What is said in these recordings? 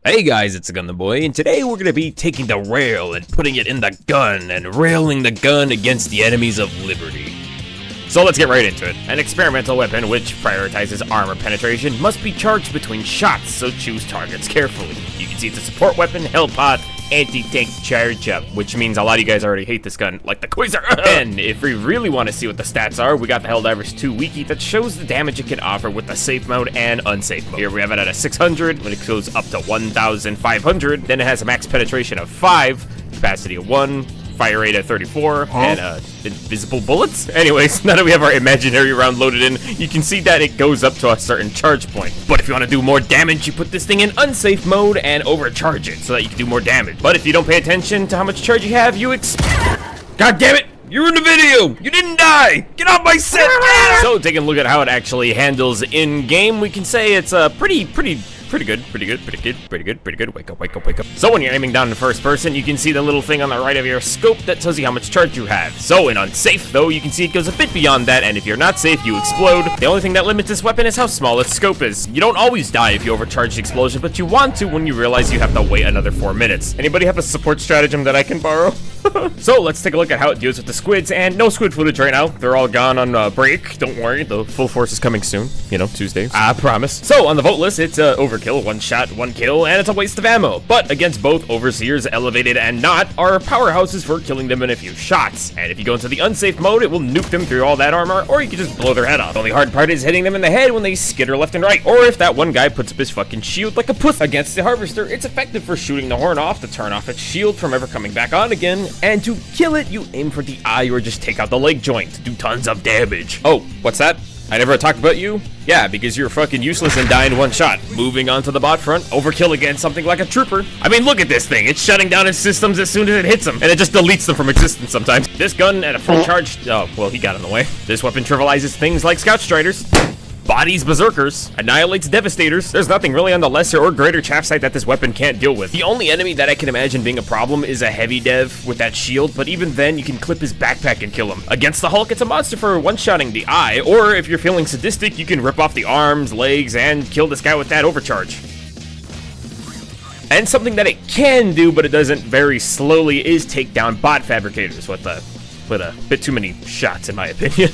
Hey guys, it's Gun the Boy, and today we're gonna be taking the rail and putting it in the gun and railing the gun against the enemies of liberty. So let's get right into it. An experimental weapon which prioritizes armor penetration must be charged between shots, so choose targets carefully. You can see it's a support weapon, hell pot, anti-tank charge up, which means a lot of you guys already hate this gun, like the Quasar. And if we really want to see what the stats are, we got the Helldivers 2 wiki that shows the damage it can offer with the safe mode and unsafe mode. Here we have it at a 600, when it goes up to 1,500, then it has a max penetration of 5, capacity of 1, fire rate at 34, and invisible bullets? Anyways, now that we have our imaginary round loaded in, you can see that it goes up to a certain charge point. But if you want to do more damage, you put this thing in unsafe mode and overcharge it so that you can do more damage. But if you don't pay attention to how much charge you have, God damn it! You're in the video! You didn't die! Get off my set! So, taking a look at how it actually handles in-game, we can say it's a pretty good. Wake up. So when you're aiming down in first person, you can see the little thing on the right of your scope that tells you how much charge you have. So in unsafe, though, you can see it goes a bit beyond that, and if you're not safe, you explode. The only thing that limits this weapon is how small its scope is. You don't always die if you overcharge the explosion, but you want to when you realize you have to wait another 4 minutes. Anybody have a support stratagem that I can borrow? So let's take a look at how it deals with the squids, and no squid footage right now. They're all gone on break. Don't worry, the full force is coming soon. You know, Tuesdays. I promise. So on the vote list, it's overkill, 1 shot, 1 kill, and it's a waste of ammo. But against both overseers, elevated and not, are powerhouses for killing them in a few shots. And if you go into the unsafe mode, it will nuke them through all that armor, or you can just blow their head off. The only hard part is hitting them in the head when they skitter left and right. Or if that one guy puts up his fucking shield like a puss against the harvester, it's effective for shooting the horn off to turn off its shield from ever coming back on again. And to kill it, you aim for the eye or just take out the leg joint to do tons of damage. Oh, what's that? I never talked about you? Yeah, because you're fucking useless and die in 1 shot. Moving on to the bot front, overkill against something like a trooper. I mean, look at this thing. It's shutting down its systems as soon as it hits them, and it just deletes them from existence sometimes. This gun at a full charge, oh, well, he got in the way. This weapon trivializes things like scout striders, bodies berserkers, annihilates devastators. There's nothing really on the lesser or greater chaff site that this weapon can't deal with. The only enemy that I can imagine being a problem is a heavy dev with that shield, but even then you can clip his backpack and kill him. Against the Hulk, it's a monster for one-shotting the eye, or if you're feeling sadistic, you can rip off the arms, legs, and kill this guy with that overcharge. And something that it can do, but it doesn't very slowly, is take down bot fabricators with a bit too many shots, in my opinion.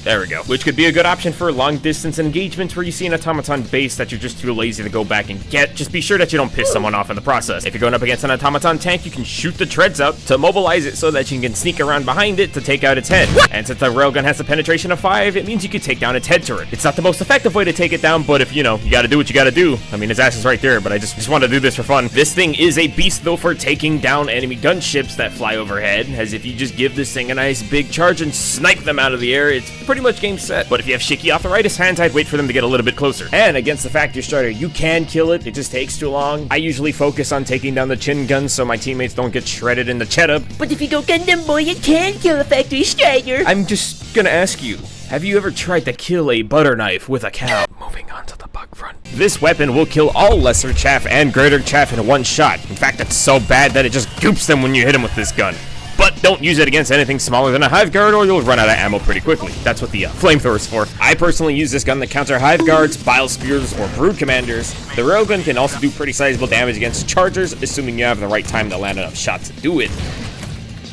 There we go. Which could be a good option for long-distance engagements where you see an automaton base that you're just too lazy to go back and get. Just be sure that you don't piss someone off in the process. If you're going up against an automaton tank, you can shoot the treads out to mobilize it so that you can sneak around behind it to take out its head. And since the railgun has a penetration of 5, it means you can take down its head turret. It's not the most effective way to take it down, but if, you know, you gotta do what you gotta do. I mean, his ass is right there, but I just want to do this for fun. This thing is a beast, though, for taking down enemy gunships that fly overhead, as if you just give this thing a nice big charge and snipe them out of the air, it's pretty much game set. But if you have shaky arthritis hands, I'd wait for them to get a little bit closer. And against the factory strider, you can kill it. It just takes too long. I usually focus on taking down the chin guns so my teammates don't get shredded in the cheddar. But if you go Gundam Boy, you can kill a factory strider. I'm just gonna ask you, have you ever tried to kill a butter knife with a cow? Moving on to the bug front. This weapon will kill all lesser chaff and greater chaff in 1 shot. In fact, it's so bad that it just goops them when you hit them with this gun. But don't use it against anything smaller than a hive guard or you'll run out of ammo pretty quickly. That's what the flamethrower is for. I personally use this gun to counter hive guards, bile spears, or brood commanders. The railgun can also do pretty sizable damage against chargers, assuming you have the right time to land enough shots to do it.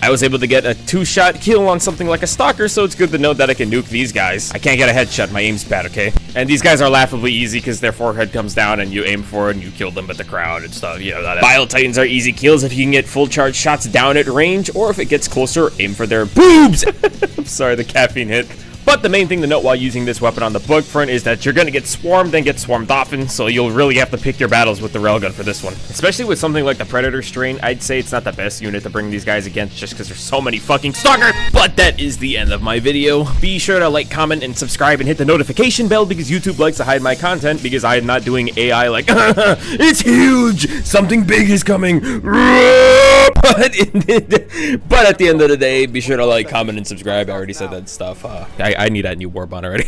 I was able to get a 2-shot kill on something like a stalker, so it's good to know that I can nuke these guys. I can't get a headshot, my aim's bad, okay? And these guys are laughably easy because their forehead comes down and you aim for it and you kill them with the crowd and stuff. You know, that. Bile Titans are easy kills if you can get full charge shots down at range, or if it gets closer, aim for their boobs! I'm sorry, the caffeine hit. But the main thing to note while using this weapon on the bug front is that you're going to get swarmed and get swarmed often, so you'll really have to pick your battles with the railgun for this one. Especially with something like the Predator strain, I'd say it's not the best unit to bring these guys against just because there's so many fucking stalkers. But that is the end of my video. Be sure to like, comment, and subscribe and hit the notification bell because YouTube likes to hide my content because I am not doing AI like, it's huge! Something big is coming! But at the end of the day, be sure to like, comment, and subscribe. I already said that stuff. I need that new war bond already.